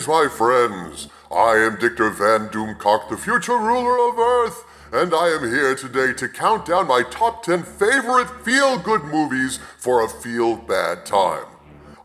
Greetings, my friends. I am Dictor Van Doomcock, the future ruler of Earth, and I am here today to count down my top 10 favorite feel-good movies for a feel-bad time.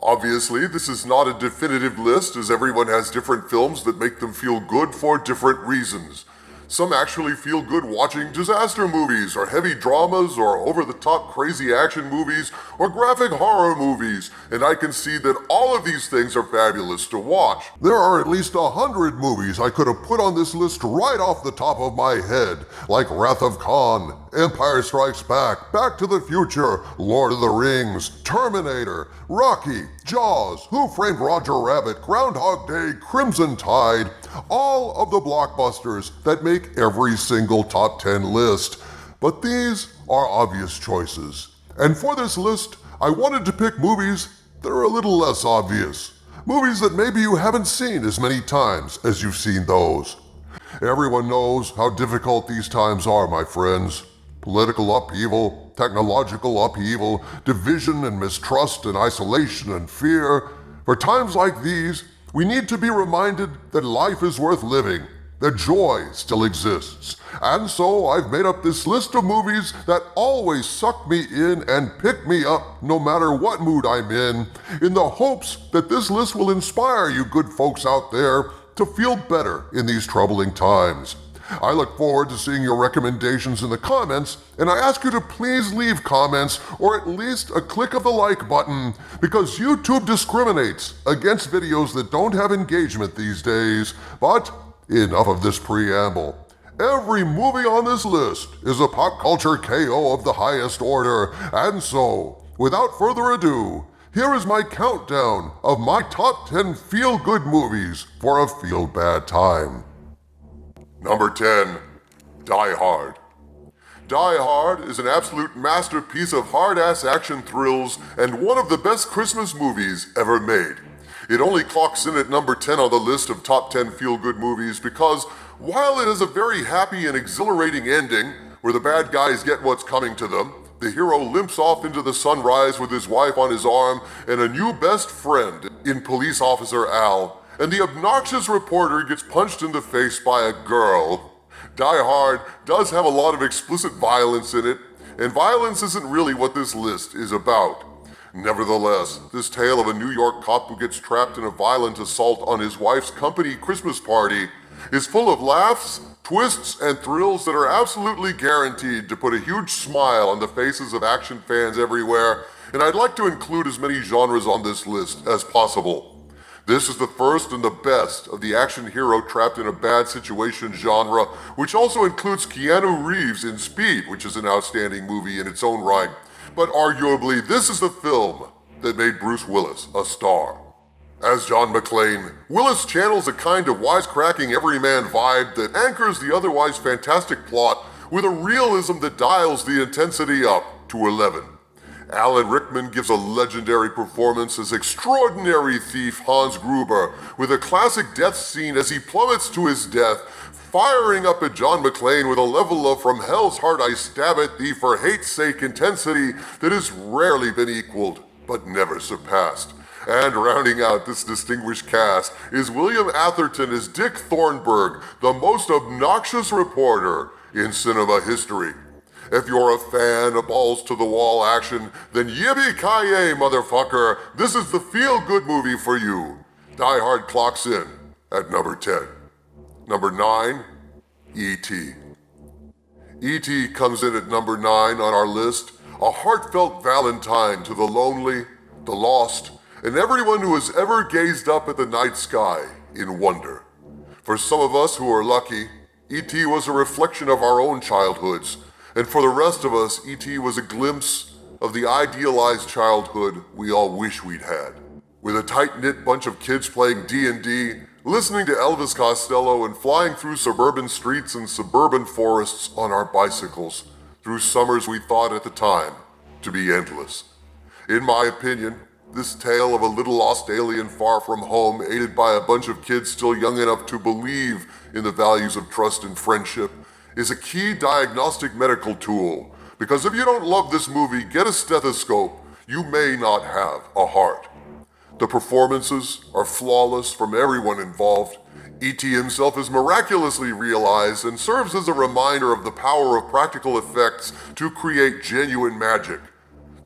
Obviously, this is not a definitive list, as everyone has different films that make them feel good for different reasons. Some actually feel good watching disaster movies, or heavy dramas, or over-the-top crazy action movies, or graphic horror movies, and I can see that all of these things are fabulous to watch. There are at least 100 movies I could have put on this list right off the top of my head, like Wrath of Khan, Empire Strikes Back, Back to the Future, Lord of the Rings, Terminator, Rocky, Jaws, Who Framed Roger Rabbit, Groundhog Day, Crimson Tide, all of the blockbusters that make every single top 10 list. But these are obvious choices. And for this list, I wanted to pick movies that are a little less obvious. Movies that maybe you haven't seen as many times as you've seen those. Everyone knows how difficult these times are, my friends. Political upheaval, technological upheaval, division and mistrust and isolation and fear. For times like these, we need to be reminded that life is worth living, that joy still exists. And so I've made up this list of movies that always suck me in and pick me up no matter what mood I'm in the hopes that this list will inspire you good folks out there to feel better in these troubling times. I look forward to seeing your recommendations in the comments, and I ask you to please leave comments or at least a click of the like button, because YouTube discriminates against videos that don't have engagement these days. But enough of this preamble. Every movie on this list is a pop culture KO of the highest order, and so, without further ado, here is my countdown of my top 10 feel-good movies for a feel-bad time. Number 10, Die Hard. Die Hard is an absolute masterpiece of hard-ass action thrills and one of the best Christmas movies ever made. It only clocks in at number 10 on the list of top 10 feel-good movies because while it has a very happy and exhilarating ending where the bad guys get what's coming to them, the hero limps off into the sunrise with his wife on his arm and a new best friend in police officer Al, and the obnoxious reporter gets punched in the face by a girl. Die Hard does have a lot of explicit violence in it, and violence isn't really what this list is about. Nevertheless, this tale of a New York cop who gets trapped in a violent assault on his wife's company Christmas party is full of laughs, twists, and thrills that are absolutely guaranteed to put a huge smile on the faces of action fans everywhere, and I'd like to include as many genres on this list as possible. This is the first and the best of the action hero trapped in a bad situation genre, which also includes Keanu Reeves in Speed, which is an outstanding movie in its own right. But arguably, this is the film that made Bruce Willis a star. As John McClane, Willis channels a kind of wisecracking everyman vibe that anchors the otherwise fantastic plot with a realism that dials the intensity up to 11. Alan Rickman gives a legendary performance as extraordinary thief Hans Gruber, with a classic death scene as he plummets to his death, firing up at John McClane with a level of "from hell's heart I stab at thee for hate's sake" intensity that has rarely been equaled, but never surpassed. And rounding out this distinguished cast is William Atherton as Dick Thornburg, the most obnoxious reporter in cinema history. If you're a fan of balls-to-the-wall action, then yippee-ki-yay, motherfucker! This is the feel-good movie for you. Die Hard clocks in at number 10. Number 9, E.T. E.T. comes in at number 9 on our list, a heartfelt valentine to the lonely, the lost, and everyone who has ever gazed up at the night sky in wonder. For some of us who are lucky, E.T. was a reflection of our own childhoods, and for the rest of us, E.T. was a glimpse of the idealized childhood we all wish we'd had. With a tight-knit bunch of kids playing D&D, listening to Elvis Costello, and flying through suburban streets and suburban forests on our bicycles, through summers we thought at the time to be endless. In my opinion, this tale of a little lost alien far from home, aided by a bunch of kids still young enough to believe in the values of trust and friendship, is a key diagnostic medical tool, because if you don't love this movie, get a stethoscope. You may not have a heart. The performances are flawless from everyone involved. E.T. himself is miraculously realized and serves as a reminder of the power of practical effects to create genuine magic.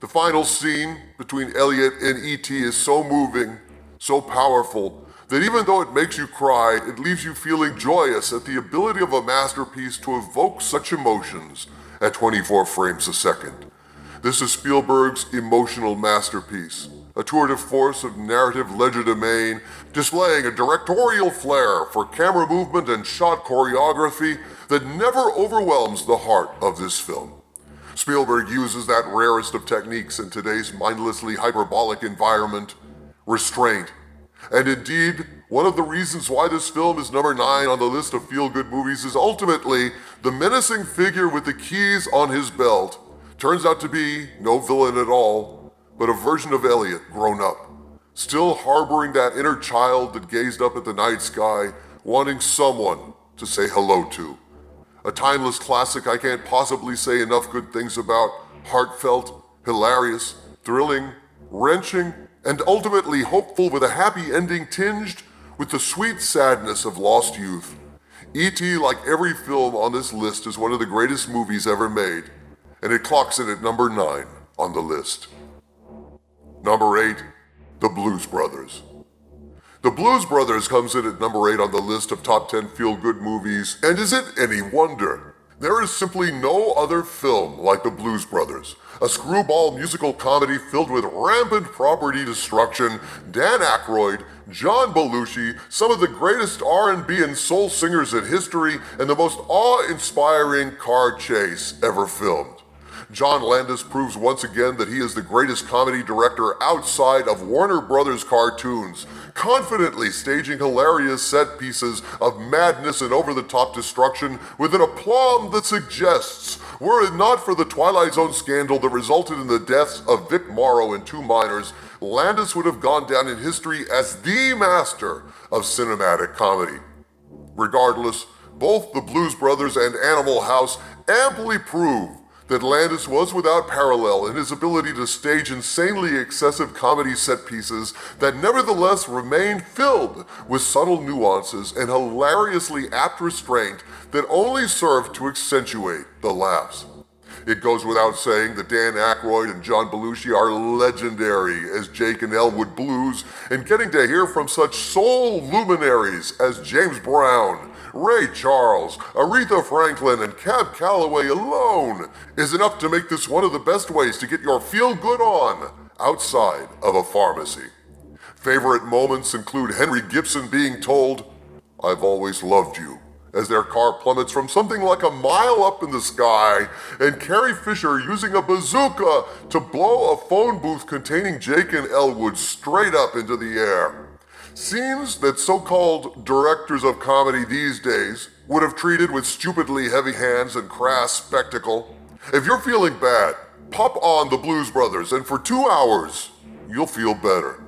The final scene between Elliot and E.T. is so moving, so powerful, that even though it makes you cry, it leaves you feeling joyous at the ability of a masterpiece to evoke such emotions at 24 frames a second. This is Spielberg's emotional masterpiece, a tour de force of narrative legerdemain, displaying a directorial flair for camera movement and shot choreography that never overwhelms the heart of this film. Spielberg uses that rarest of techniques in today's mindlessly hyperbolic environment, restraint. And indeed, one of the reasons why this film is number 9 on the list of feel-good movies is ultimately the menacing figure with the keys on his belt turns out to be no villain at all, but a version of Elliot grown up, still harboring that inner child that gazed up at the night sky, wanting someone to say hello to. A timeless classic I can't possibly say enough good things about, heartfelt, hilarious, thrilling, wrenching, and ultimately hopeful with a happy ending tinged with the sweet sadness of lost youth. E.T., like every film on this list, is one of the greatest movies ever made, and it clocks in at number 9 on the list. Number 8, The Blues Brothers. The Blues Brothers comes in at number 8 on the list of top 10 feel-good movies, and is it any wonder? There is simply no other film like The Blues Brothers, a screwball musical comedy filled with rampant property destruction, Dan Aykroyd, John Belushi, some of the greatest R&B and soul singers in history, and the most awe-inspiring car chase ever filmed. John Landis proves once again that he is the greatest comedy director outside of Warner Brothers cartoons, confidently staging hilarious set pieces of madness and over-the-top destruction with an aplomb that suggests, were it not for the Twilight Zone scandal that resulted in the deaths of Vic Morrow and 2 minors, Landis would have gone down in history as the master of cinematic comedy. Regardless, both The Blues Brothers and Animal House amply prove that Landis was without parallel in his ability to stage insanely excessive comedy set pieces that nevertheless remained filled with subtle nuances and hilariously apt restraint that only served to accentuate the laughs. It goes without saying that Dan Aykroyd and John Belushi are legendary as Jake and Elwood Blues, and getting to hear from such soul luminaries as James Brown, Ray Charles, Aretha Franklin, and Cab Calloway alone is enough to make this one of the best ways to get your feel-good on outside of a pharmacy. Favorite moments include Henry Gibson being told, "I've always loved you," as their car plummets from something like a mile up in the sky, and Carrie Fisher using a bazooka to blow a phone booth containing Jake and Elwood straight up into the air. Scenes that so-called directors of comedy these days would have treated with stupidly heavy hands and crass spectacle. If you're feeling bad, pop on The Blues Brothers, and for 2 hours, you'll feel better.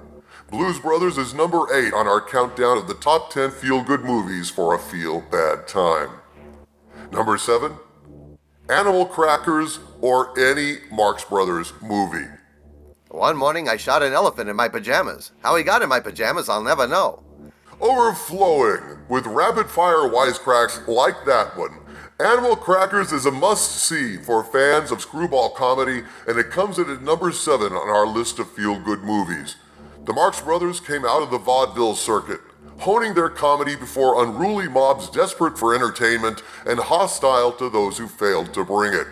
Blues Brothers is number 8 on our countdown of the top 10 feel-good movies for a feel-bad time. Number 7, Animal Crackers or any Marx Brothers movie. One morning I shot an elephant in my pajamas. How he got in my pajamas, I'll never know. Overflowing with rapid-fire wisecracks like that one, Animal Crackers is a must-see for fans of screwball comedy, and it comes in at number 7 on our list of feel-good movies. The Marx Brothers came out of the vaudeville circuit, honing their comedy before unruly mobs desperate for entertainment and hostile to those who failed to bring it.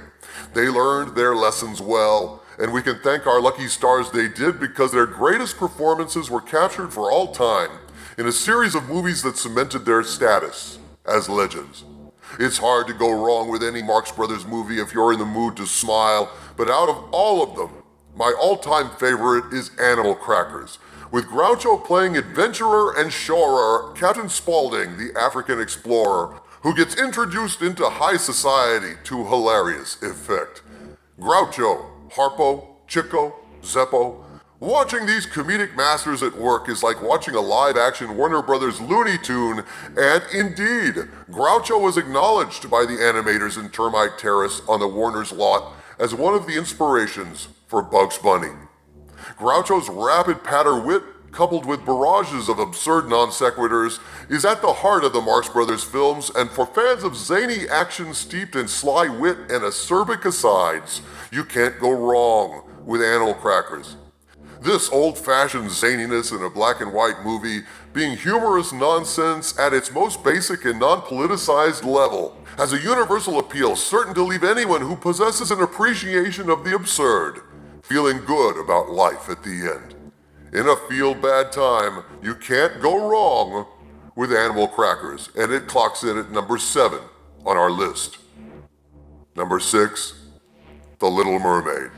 They learned their lessons well, and we can thank our lucky stars they did, because their greatest performances were captured for all time in a series of movies that cemented their status as legends. It's hard to go wrong with any Marx Brothers movie if you're in the mood to smile, but out of all of them, my all-time favorite is Animal Crackers, with Groucho playing adventurer and shorer Captain Spaulding, the African explorer, who gets introduced into high society to hilarious effect. Groucho, Harpo, Chico, Zeppo. Watching these comedic masters at work is like watching a live-action Warner Brothers Looney Tune, and indeed, Groucho was acknowledged by the animators in Termite Terrace on the Warner's lot as one of the inspirations for Bugs Bunny. Groucho's rapid patter wit coupled with barrages of absurd non-sequiturs, is at the heart of the Marx Brothers films, and for fans of zany action steeped in sly wit and acerbic asides, you can't go wrong with Animal Crackers. This old-fashioned zaniness in a black and white movie, being humorous nonsense at its most basic and non-politicized level, has a universal appeal certain to leave anyone who possesses an appreciation of the absurd feeling good about life at the end. In a feel-bad time, you can't go wrong with Animal Crackers, and it clocks in at number 7 on our list. Number 6, The Little Mermaid.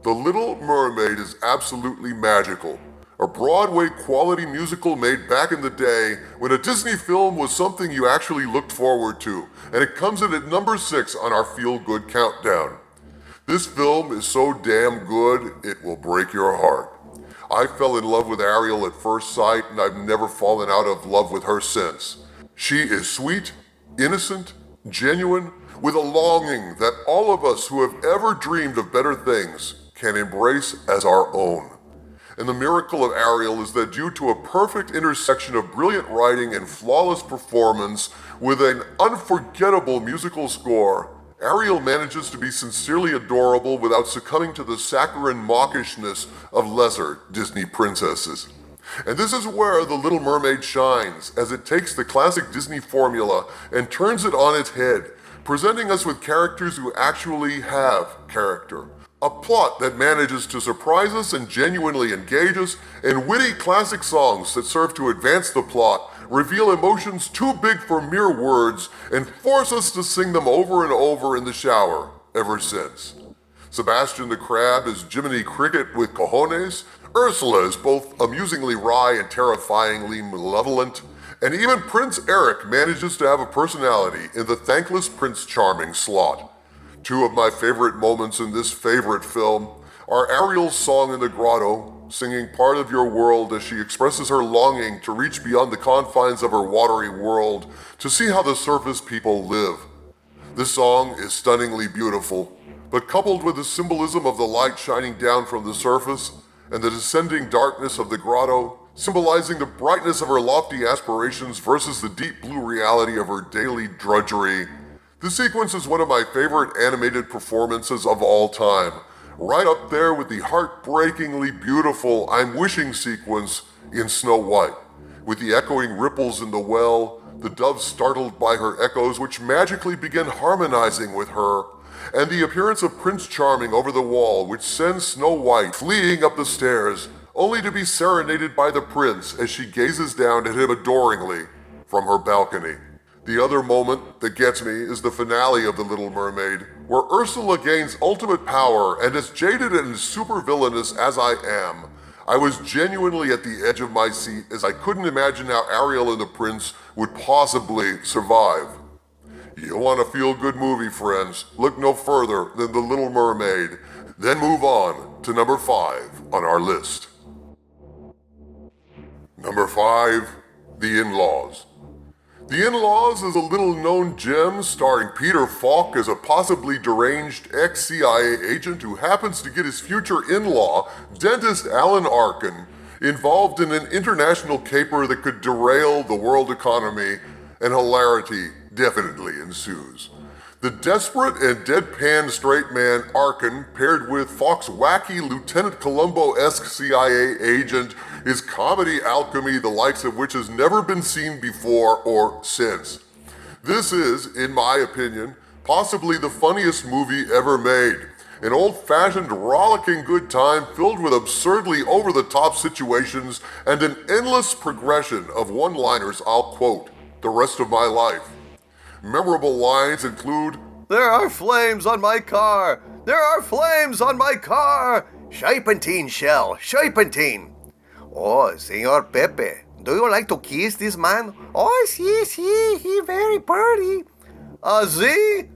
The Little Mermaid is absolutely magical. A Broadway quality musical made back in the day when a Disney film was something you actually looked forward to, and it comes in at number 6 on our feel-good countdown. This film is so damn good, it will break your heart. I fell in love with Ariel at first sight, and I've never fallen out of love with her since. She is sweet, innocent, genuine, with a longing that all of us who have ever dreamed of better things can embrace as our own. And the miracle of Ariel is that due to a perfect intersection of brilliant writing and flawless performance with an unforgettable musical score, Ariel manages to be sincerely adorable without succumbing to the saccharine mawkishness of lesser Disney princesses. And this is where The Little Mermaid shines, as it takes the classic Disney formula and turns it on its head, presenting us with characters who actually have character. A plot that manages to surprise us and genuinely engage us, and witty classic songs that serve to advance the plot, reveal emotions too big for mere words, and force us to sing them over and over in the shower ever since. Sebastian the Crab is Jiminy Cricket with cojones, Ursula is both amusingly wry and terrifyingly malevolent, and even Prince Eric manages to have a personality in the thankless Prince Charming slot. Two of my favorite moments in this favorite film are Ariel's song in the grotto, singing part of your world as she expresses her longing to reach beyond the confines of her watery world to see how the surface people live. This song is stunningly beautiful, but coupled with the symbolism of the light shining down from the surface and the descending darkness of the grotto, symbolizing the brightness of her lofty aspirations versus the deep blue reality of her daily drudgery, the sequence is one of my favorite animated performances of all time, right up there with the heartbreakingly beautiful I'm Wishing sequence in Snow White, with the echoing ripples in the well, the doves startled by her echoes which magically begin harmonizing with her, and the appearance of Prince Charming over the wall which sends Snow White fleeing up the stairs, only to be serenaded by the prince as she gazes down at him adoringly from her balcony. The other moment that gets me is the finale of The Little Mermaid, where Ursula gains ultimate power, and as jaded and supervillainous as I am, I was genuinely at the edge of my seat as I couldn't imagine how Ariel and the prince would possibly survive. You want a feel-good movie, friends? Look no further than The Little Mermaid, then move on to number 5 on our list. Number 5, The In-Laws. The In-Laws is a little-known gem starring Peter Falk as a possibly deranged ex-CIA agent who happens to get his future in-law, dentist Alan Arkin, involved in an international caper that could derail the world economy, and hilarity definitely ensues. The desperate and deadpan straight man Arkin, paired with Falk's wacky Lieutenant Columbo-esque CIA agent, is comedy alchemy the likes of which has never been seen before or since. This is, in my opinion, possibly the funniest movie ever made. An old-fashioned, rollicking good time filled with absurdly over-the-top situations and an endless progression of one-liners I'll quote the rest of my life. Memorable lines include, "There are flames on my car! There are flames on my car! Serpentine shell, serpentine! Oh, Senor Pepe, do you like to kiss this man? Oh, he very pretty. A Z?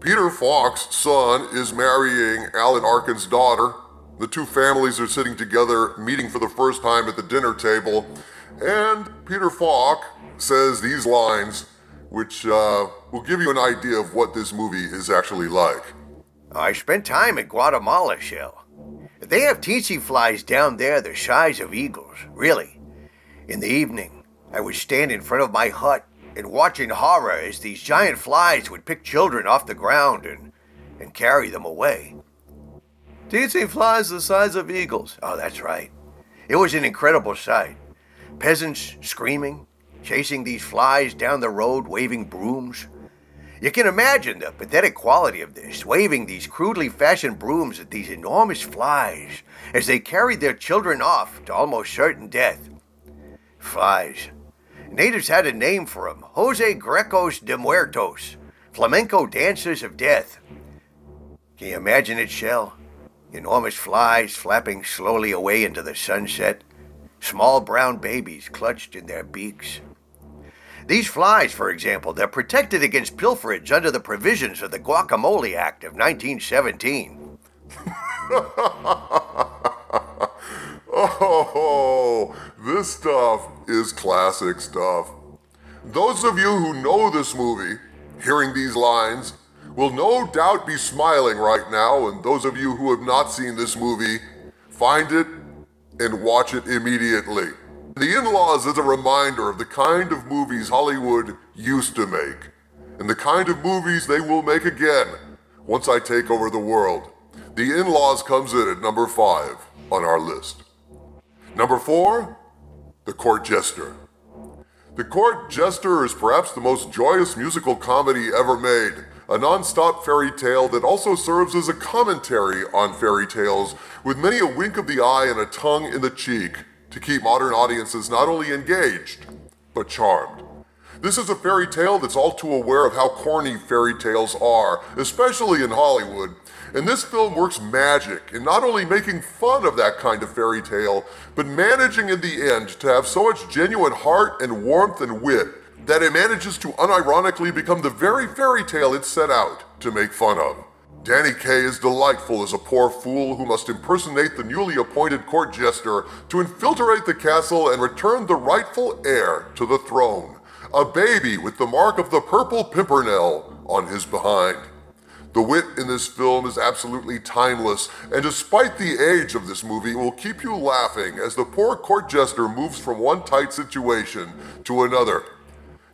Peter Falk's son is marrying Alan Arkin's daughter. The two families are sitting together, meeting for the first time at the dinner table, and Peter Falk says these lines, which will give you an idea of what this movie is actually like. I spent time in Guatemala, Shell. They have teensy flies down there the size of eagles, really. In the evening, I would stand in front of my hut and watch in horror as these giant flies would pick children off the ground and carry them away. Teensy flies the size of eagles. Oh, that's right. It was an incredible sight. Peasants screaming, chasing these flies down the road, waving brooms. You can imagine the pathetic quality of this, waving these crudely fashioned brooms at these enormous flies as they carried their children off to almost certain death. Flies. Natives had a name for them, Jose Grecos de Muertos, flamenco dancers of death. Can you imagine it, Shell? Enormous flies flapping slowly away into the sunset, small brown babies clutched in their beaks. These flies, for example, they're protected against pilferage under the provisions of the Guacamole Act of 1917. Oh, this stuff is classic stuff. Those of you who know this movie, hearing these lines, will no doubt be smiling right now, and those of you who have not seen this movie, find it and watch it immediately. The In-Laws is a reminder of the kind of movies Hollywood used to make, and the kind of movies they will make again once I take over the world. The In-Laws comes in at number 5 on our list. Number 4, The Court Jester. The Court Jester is perhaps the most joyous musical comedy ever made, a non-stop fairy tale that also serves as a commentary on fairy tales, with many a wink of the eye and a tongue in the cheek to keep modern audiences not only engaged, but charmed. This is a fairy tale that's all too aware of how corny fairy tales are, especially in Hollywood, and this film works magic in not only making fun of that kind of fairy tale, but managing in the end to have so much genuine heart and warmth and wit that it manages to unironically become the very fairy tale it set out to make fun of. Danny Kaye is delightful as a poor fool who must impersonate the newly appointed court jester to infiltrate the castle and return the rightful heir to the throne, a baby with the mark of the purple pimpernel on his behind. The wit in this film is absolutely timeless, and despite the age of this movie, will keep you laughing as the poor court jester moves from one tight situation to another.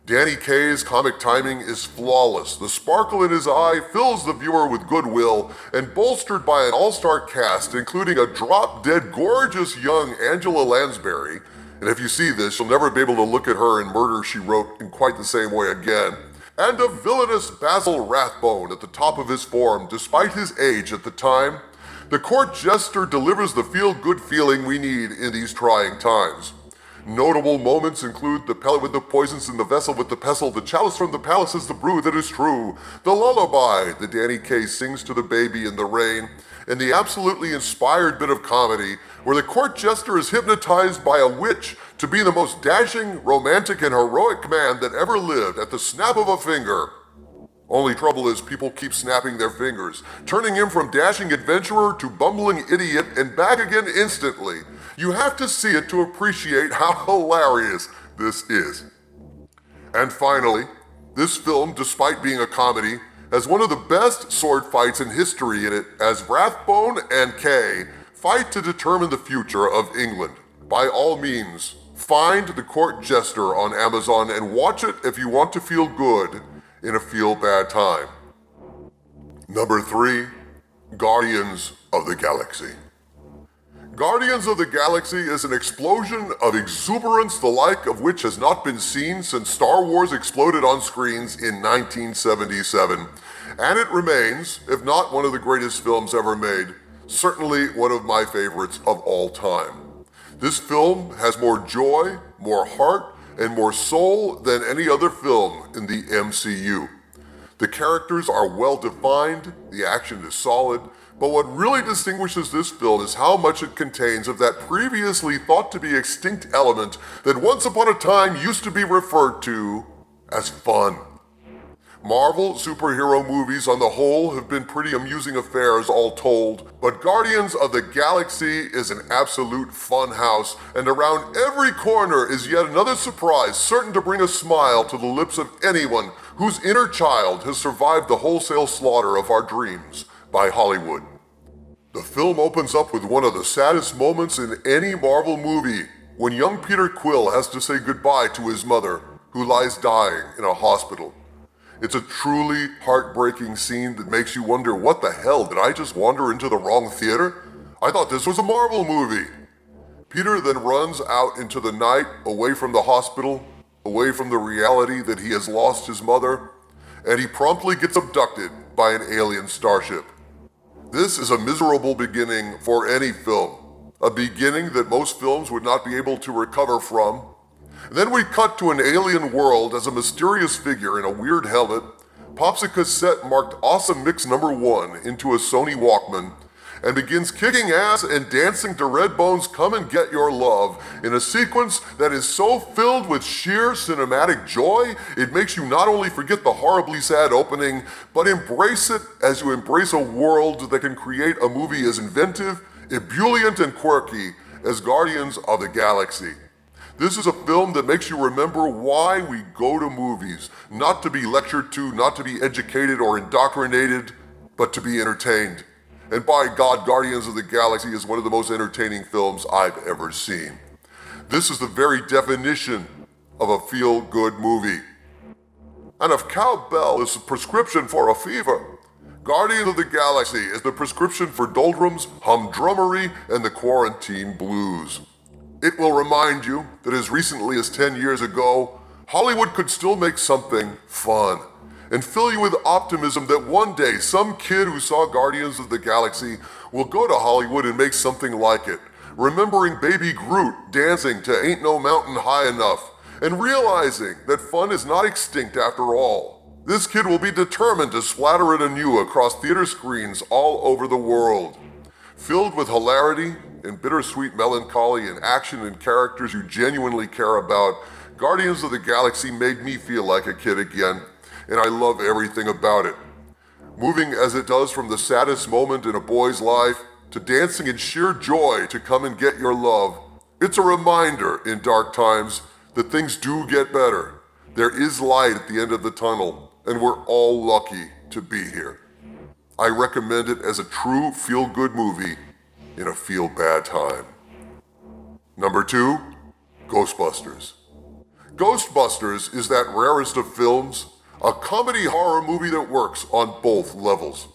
Danny Kaye's comic timing is flawless. The sparkle in his eye fills the viewer with goodwill, and bolstered by an all-star cast, including a drop-dead gorgeous young Angela Lansbury. And if you see this, you'll never be able to look at her in Murder, She Wrote in quite the same way again. And a villainous Basil Rathbone at the top of his form, despite his age at the time. The court jester delivers the feel-good feeling we need in these trying times. Notable moments include the pellet with the poisons in the vessel with the pestle, the chalice from the palace is the brew that is true, the lullaby that Danny Kaye sings to the baby in the rain, and the absolutely inspired bit of comedy where the court jester is hypnotized by a witch to be the most dashing, romantic, and heroic man that ever lived at the snap of a finger. Only trouble is people keep snapping their fingers, turning him from dashing adventurer to bumbling idiot and back again instantly. You have to see it to appreciate how hilarious this is. And finally, this film, despite being a comedy, has one of the best sword fights in history in it as Rathbone and Kaye fight to determine the future of England. By all means, find The Court Jester on Amazon and watch it if you want to feel good in a feel-bad time. Number 3, Guardians of the Galaxy. Guardians of the Galaxy is an explosion of exuberance the like of which has not been seen since Star Wars exploded on screens in 1977, and it remains, if not one of the greatest films ever made, certainly one of my favorites of all time. This film has more joy, more heart, and more soul than any other film in the MCU. The characters are well defined, the action is solid, but what really distinguishes this film is how much it contains of that previously thought to be extinct element that once upon a time used to be referred to as fun. Marvel superhero movies on the whole have been pretty amusing affairs all told, but Guardians of the Galaxy is an absolute funhouse, and around every corner is yet another surprise certain to bring a smile to the lips of anyone whose inner child has survived the wholesale slaughter of our dreams by Hollywood. The film opens up with one of the saddest moments in any Marvel movie, when young Peter Quill has to say goodbye to his mother, who lies dying in a hospital. It's a truly heartbreaking scene that makes you wonder, what the hell, did I just wander into the wrong theater? I thought this was a Marvel movie. Peter then runs out into the night, away from the hospital, away from the reality that he has lost his mother, and he promptly gets abducted by an alien starship. This is a miserable beginning for any film, a beginning that most films would not be able to recover from. And then we cut to an alien world as a mysterious figure in a weird helmet pops a cassette marked Awesome Mix #1 into a Sony Walkman and begins kicking ass and dancing to Redbone's Come and Get Your Love in a sequence that is so filled with sheer cinematic joy, it makes you not only forget the horribly sad opening, but embrace it as you embrace a world that can create a movie as inventive, ebullient, and quirky as Guardians of the Galaxy. This is a film that makes you remember why we go to movies, not to be lectured to, not to be educated or indoctrinated, but to be entertained. And by God, Guardians of the Galaxy is one of the most entertaining films I've ever seen. This is the very definition of a feel-good movie. And if cowbell is the prescription for a fever, Guardians of the Galaxy is the prescription for doldrums, humdrummery, and the quarantine blues. It will remind you that as recently as 10 years ago, Hollywood could still make something fun, and fill you with optimism that one day some kid who saw Guardians of the Galaxy will go to Hollywood and make something like it, remembering Baby Groot dancing to Ain't No Mountain High Enough, and realizing that fun is not extinct after all. This kid will be determined to splatter it anew across theater screens all over the world. Filled with hilarity and bittersweet melancholy and action and characters you genuinely care about, Guardians of the Galaxy made me feel like a kid again, and I love everything about it. Moving as it does from the saddest moment in a boy's life to dancing in sheer joy to Come and Get Your Love, it's a reminder in dark times that things do get better. There is light at the end of the tunnel, and we're all lucky to be here. I recommend it as a true feel-good movie in a feel-bad time. Number 2, Ghostbusters. Ghostbusters is that rarest of films, a comedy horror movie that works on both levels.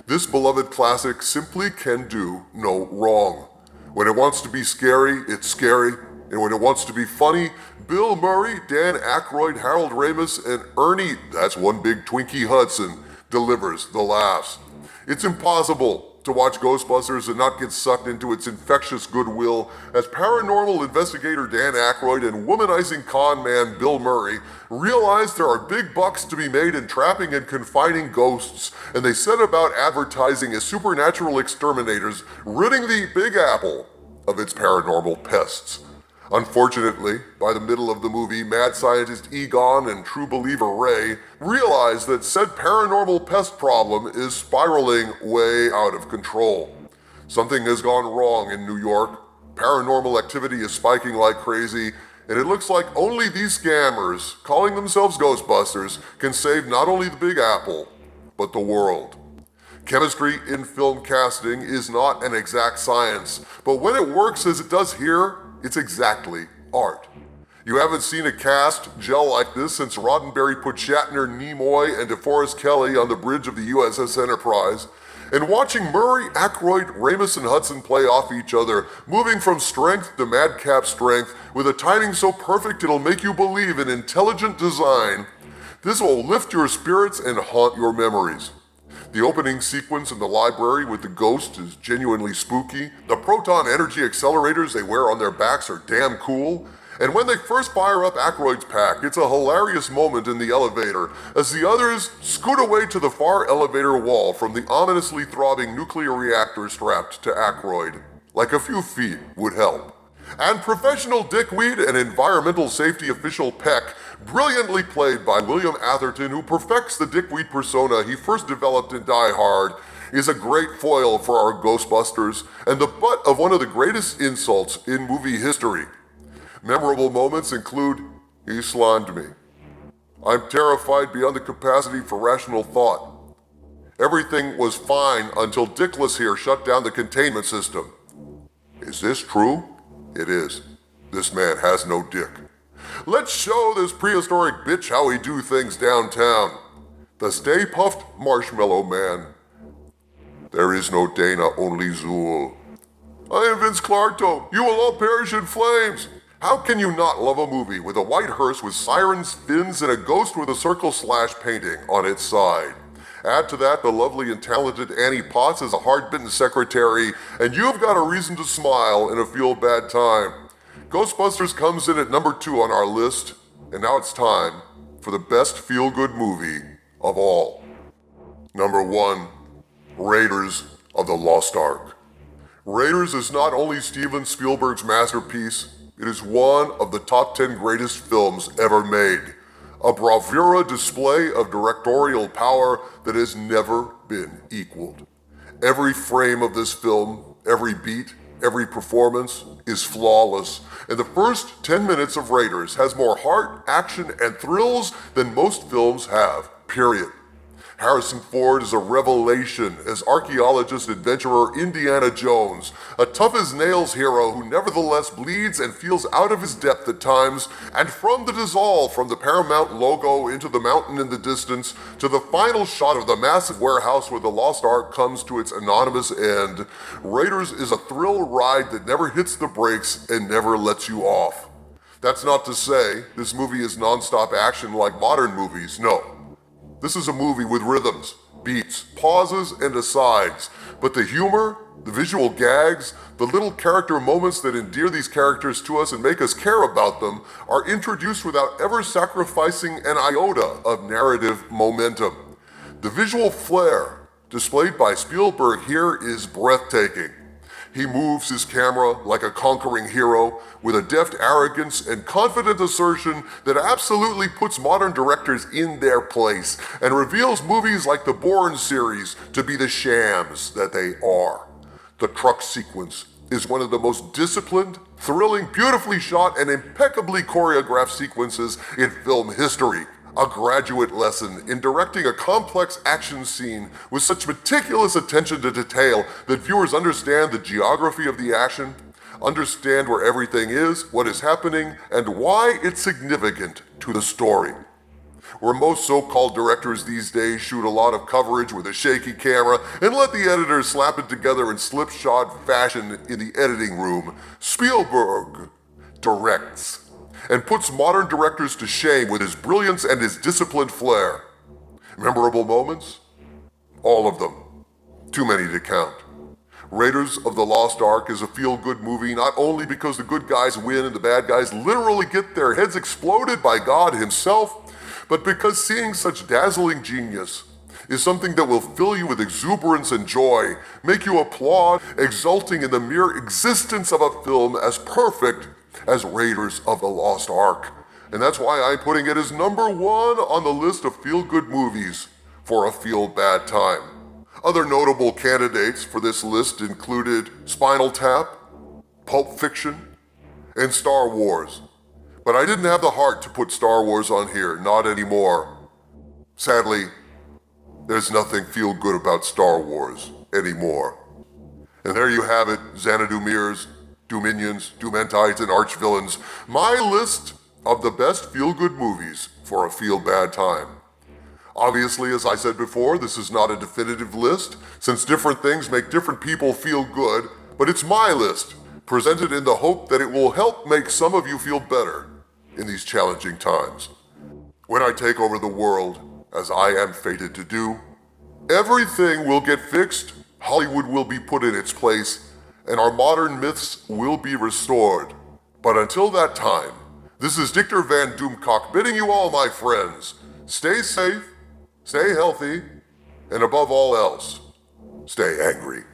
This beloved classic simply can do no wrong. When it wants to be scary, it's scary, and when it wants to be funny, Bill Murray, Dan Aykroyd, Harold Ramis, and Ernie, that's one big Twinkie Hudson, delivers the laughs. It's impossible to watch Ghostbusters and not get sucked into its infectious goodwill as paranormal investigator Dan Aykroyd and womanizing con man Bill Murray realize there are big bucks to be made in trapping and confining ghosts, and they set about advertising as supernatural exterminators, ridding the Big Apple of its paranormal pests. Unfortunately, by the middle of the movie, mad scientist Egon and true believer Ray realize that said paranormal pest problem is spiraling way out of control. Something has gone wrong in New York, paranormal activity is spiking like crazy, and it looks like only these scammers, calling themselves Ghostbusters, can save not only the Big Apple, but the world. Chemistry in film casting is not an exact science, but when it works as it does here, it's exactly art. You haven't seen a cast gel like this since Roddenberry put Shatner, Nimoy, and DeForest Kelley on the bridge of the USS Enterprise, and watching Murray, Aykroyd, Ramis, and Hudson play off each other, moving from strength to madcap strength with a timing so perfect it'll make you believe in intelligent design, this will lift your spirits and haunt your memories. The opening sequence in the library with the ghost is genuinely spooky. The proton energy accelerators they wear on their backs are damn cool. And when they first fire up Aykroyd's pack, it's a hilarious moment in the elevator as the others scoot away to the far elevator wall from the ominously throbbing nuclear reactor strapped to Aykroyd. Like a few feet would help. And professional dickweed and environmental safety official Peck, brilliantly played by William Atherton, who perfects the dickweed persona he first developed in Die Hard, is a great foil for our Ghostbusters and the butt of one of the greatest insults in movie history. Memorable moments include, "He slimed me," "I'm terrified beyond the capacity for rational thought," Everything was fine until Dickless here shut down the containment system. Is this true? It is. This man has no dick. Let's show this prehistoric bitch how we do things downtown. The Stay Puffed Marshmallow Man. There is no Dana, only Zool. I am Vince Clarkto. You will all perish in flames. How can you not love a movie with a white hearse with sirens, fins, and a ghost with a circle slash painting on its side? Add to that the lovely and talented Annie Potts as a hard-bitten secretary, and you've got a reason to smile in a feel-bad time. Ghostbusters comes in at number 2 on our list, and now it's time for the best feel-good movie of all. Number 1, Raiders of the Lost Ark. Raiders is not only Steven Spielberg's masterpiece, it is one of the top 10 greatest films ever made. A bravura display of directorial power that has never been equaled. Every frame of this film, every beat, every performance is flawless, and the first 10 minutes of Raiders has more heart, action, and thrills than most films have, period. Harrison Ford is a revelation as archaeologist adventurer Indiana Jones, a tough-as-nails hero who nevertheless bleeds and feels out of his depth at times, and from the dissolve from the Paramount logo into the mountain in the distance to the final shot of the massive warehouse where the Lost Ark comes to its anonymous end, Raiders is a thrill ride that never hits the brakes and never lets you off. That's not to say this movie is non-stop action like modern movies, no. This is a movie with rhythms, beats, pauses, and asides, but the humor, the visual gags, the little character moments that endear these characters to us and make us care about them are introduced without ever sacrificing an iota of narrative momentum. The visual flair displayed by Spielberg here is breathtaking. He moves his camera like a conquering hero with a deft arrogance and confident assertion that absolutely puts modern directors in their place and reveals movies like the Bourne series to be the shams that they are. The truck sequence is one of the most disciplined, thrilling, beautifully shot, and impeccably choreographed sequences in film history. A graduate lesson in directing a complex action scene with such meticulous attention to detail that viewers understand the geography of the action, understand where everything is, what is happening, and why it's significant to the story. Where most so-called directors these days shoot a lot of coverage with a shaky camera and let the editors slap it together in slipshod fashion in the editing room, Spielberg directs and puts modern directors to shame with his brilliance and his disciplined flair. Memorable moments? All of them. Too many to count. Raiders of the Lost Ark is a feel-good movie not only because the good guys win and the bad guys literally get their heads exploded by God himself, but because seeing such dazzling genius is something that will fill you with exuberance and joy, make you applaud, exulting in the mere existence of a film as perfect as Raiders of the Lost Ark. And that's why I'm putting it as number 1 on the list of feel-good movies for a feel-bad time. Other notable candidates for this list included Spinal Tap, Pulp Fiction, and Star Wars. But I didn't have the heart to put Star Wars on here, not anymore. Sadly, there's nothing feel-good about Star Wars anymore. And there you have it, Xanadu Mirrors, Dominions, Doomentites, and Archvillains. My list of the best feel-good movies for a feel-bad time. Obviously, as I said before, this is not a definitive list, since different things make different people feel good, but it's my list, presented in the hope that it will help make some of you feel better in these challenging times. When I take over the world, as I am fated to do, everything will get fixed, Hollywood will be put in its place, and our modern myths will be restored. But until that time, this is Dictor Van Doomcock bidding you all, my friends, stay safe, stay healthy, and above all else, stay angry.